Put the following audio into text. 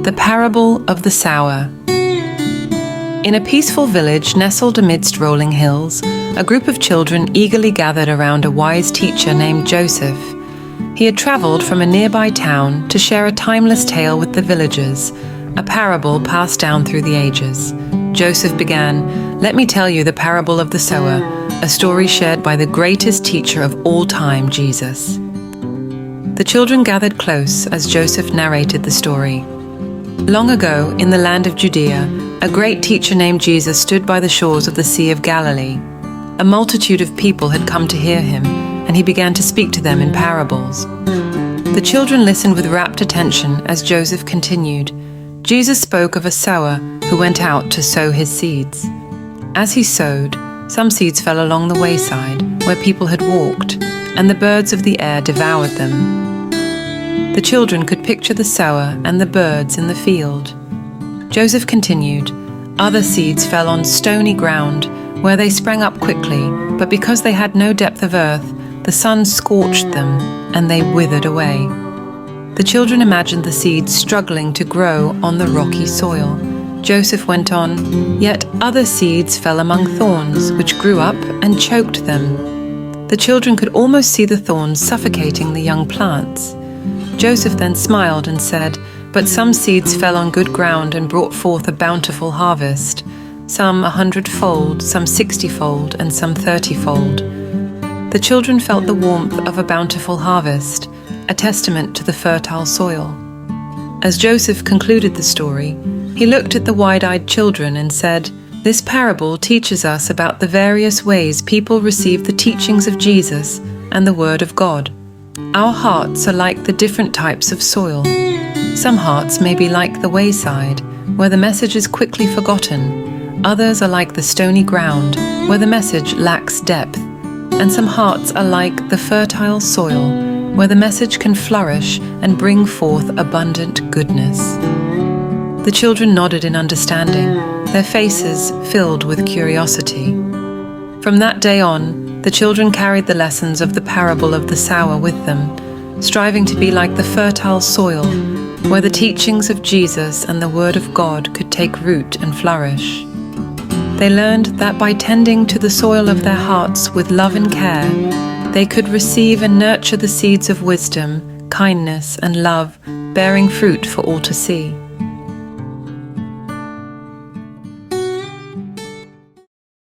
The parable of the sower. In a peaceful village nestled amidst rolling hills, a group of children eagerly gathered around a wise teacher named Joseph. He had traveled from a nearby town to share a timeless tale with the villagers, a parable passed down through the ages. Joseph began, "Let me tell you the parable of the sower, a story shared by the greatest teacher of all time, Jesus." The children gathered close as Joseph narrated the story. Long ago, in the land of Judea, a great teacher named Jesus stood by the shores of the Sea of Galilee. A multitude of people had come to hear him, and he began to speak to them in parables. The children listened with rapt attention as Joseph continued. Jesus spoke of a sower who went out to sow his seeds. As he sowed, some seeds fell along the wayside where people had walked, and the birds of the air devoured them. The children could picture the sower and the birds in the field. Joseph continued, "Other seeds fell on stony ground, where they sprang up quickly, but because they had no depth of earth, the sun scorched them, and they withered away." The children imagined the seeds struggling to grow on the rocky soil. Joseph went on, "Yet other seeds fell among thorns, which grew up and choked them." The children could almost see the thorns suffocating the young plants. Joseph then smiled and said, "But some seeds fell on good ground and brought forth a bountiful harvest, some 100-fold, some 60-fold, and some 30-fold." The children felt the warmth of a bountiful harvest, a testament to the fertile soil. As Joseph concluded the story, he looked at the wide-eyed children and said, "This parable teaches us about the various ways people receive the teachings of Jesus and the Word of God. Our hearts are like the different types of soil. Some hearts may be like the wayside, where the message is quickly forgotten. Others are like the stony ground, where the message lacks depth. And some hearts are like the fertile soil, where the message can flourish and bring forth abundant goodness." The children nodded in understanding, their faces filled with curiosity. From that day on, the children carried the lessons of the parable of the sower with them, striving to be like the fertile soil, where the teachings of Jesus and the Word of God could take root and flourish. They learned that by tending to the soil of their hearts with love and care, they could receive and nurture the seeds of wisdom, kindness, and love, bearing fruit for all to see.